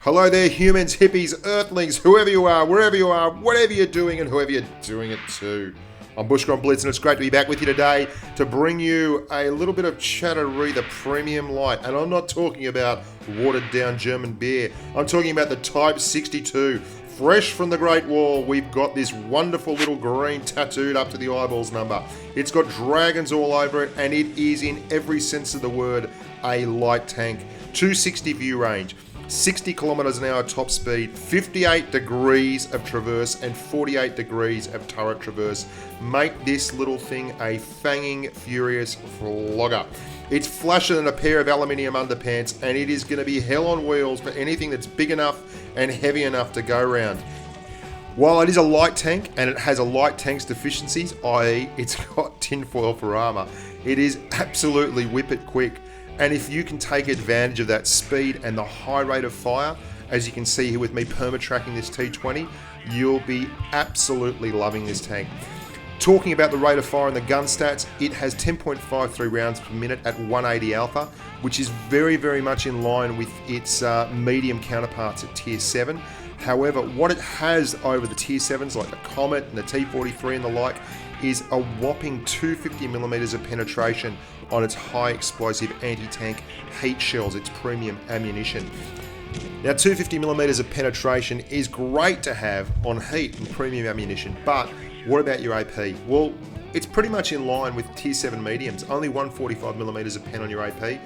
Hello there, humans, hippies, earthlings, whoever you are, wherever you are, whatever you're doing, and whoever you're doing it to. I'm Bushka on Blitz, and it's great to be back with you today to bring you a little bit of Chattery, the premium light. And I'm not talking about watered down German beer. I'm talking about the Type 62. Fresh from the Great Wall, we've got this wonderful little green tattooed up to the eyeballs number. It's got dragons all over it, and it is, in every sense of the word, a light tank. 260 view range. 60 kilometers an hour top speed, 58 degrees of traverse, and 48 degrees of turret traverse make this little thing a fanging, furious flogger. It's flasher than a pair of aluminium underpants, and it is going to be hell on wheels for anything that's big enough and heavy enough to go round. While it is a light tank and it has a light tank's deficiencies, i.e. it's got tinfoil for armour, it is absolutely whip it quick. And if you can take advantage of that speed and the high rate of fire, as you can see here with me perma-tracking this T20, you'll be absolutely loving this tank. Talking about the rate of fire and the gun stats, it has 10.53 rounds per minute at 180 alpha, which is very, very much in line with its medium counterparts at Tier 7. However, what it has over the Tier 7s like the Comet and the T43 and the like is a whopping 250mm of penetration on its high explosive anti-tank heat shells, its premium ammunition. Now 250mm of penetration is great to have on heat and premium ammunition, but what about your AP? Well, it's pretty much in line with Tier 7 mediums, only 145mm of pen on your AP,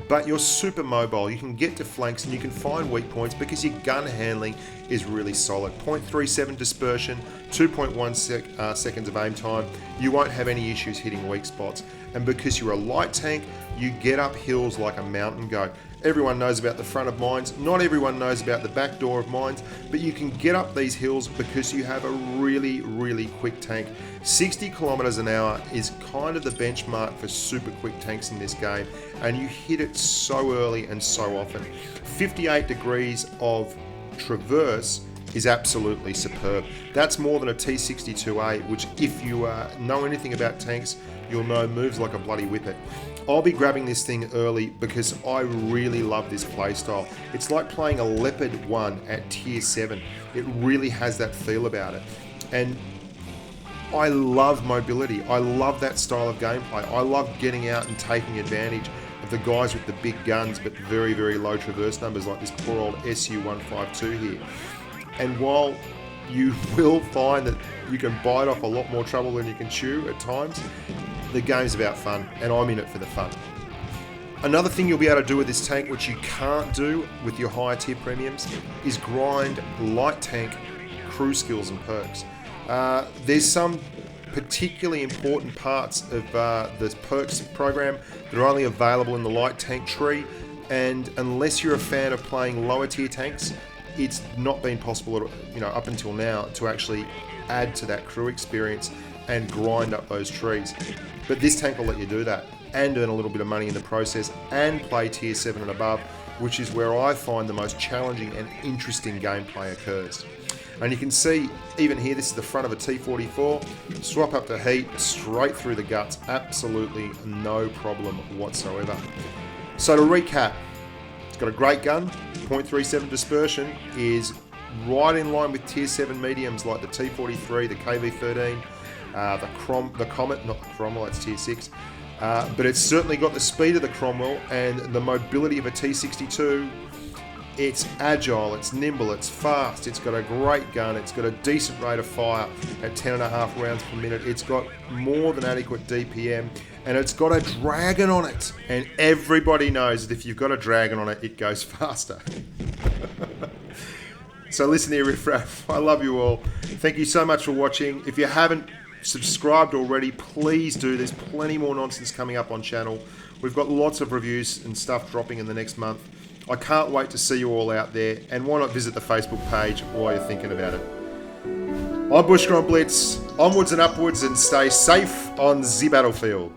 but you're super mobile. You can get to flanks and you can find weak points because your gun handling is really solid. 0.37 dispersion, 2.1 seconds of aim time. You won't have any issues hitting weak spots. And because you're a light tank, you get up hills like a mountain goat. Everyone knows about the front of mines. Not everyone knows about the back door of mines, but you can get up these hills because you have a really, really quick tank. 60 kilometers an hour is kind of the benchmark for super quick tanks in this game, and you hit it so early and so often. 58 degrees of traverse is absolutely superb. That's more than a T62A, which if you know anything about tanks, you'll know moves like a bloody whippet. I'll be grabbing this thing early because I really love this playstyle. It's like playing a Leopard 1 at Tier 7. It really has that feel about it. And I love mobility. I love that style of gameplay. I love getting out and taking advantage of the guys with the big guns but very, very low traverse numbers like this poor old SU-152 here. And while you will find that you can bite off a lot more trouble than you can chew at times, the game's about fun, and I'm in it for the fun. Another thing you'll be able to do with this tank, which you can't do with your higher tier premiums, is grind light tank crew skills and perks. There's some particularly important parts of the perks program that are only available in the light tank tree, and unless you're a fan of playing lower tier tanks, it's not been possible, up until now, to actually add to that crew experience and grind up those trees. But this tank will let you do that and earn a little bit of money in the process and play Tier 7 and above, which is where I find the most challenging and interesting gameplay occurs. And you can see, even here, this is the front of a T44. Swap up to heat, straight through the guts, absolutely no problem whatsoever. So to recap, it's got a great gun, 0.37 dispersion, is right in line with Tier 7 mediums like the T43, the KV13, the Comet, not the Cromwell, that's Tier 6. But it's certainly got the speed of the Cromwell and the mobility of a T62. It's agile, it's nimble, it's fast, it's got a great gun, it's got a decent rate of fire at 10.5 rounds per minute, it's got more than adequate DPM, and it's got a dragon on it. And everybody knows that if you've got a dragon on it, it goes faster. So listen here, Riff Raff, I love you all. Thank you so much for watching. If you haven't subscribed already, please do. There's plenty more nonsense coming up on channel. We've got lots of reviews and stuff dropping in the next month. I can't wait to see you all out there, and why not visit the Facebook page while you're thinking about it. I'm Bushka on Blitz. Onwards and upwards, and stay safe on the battlefield.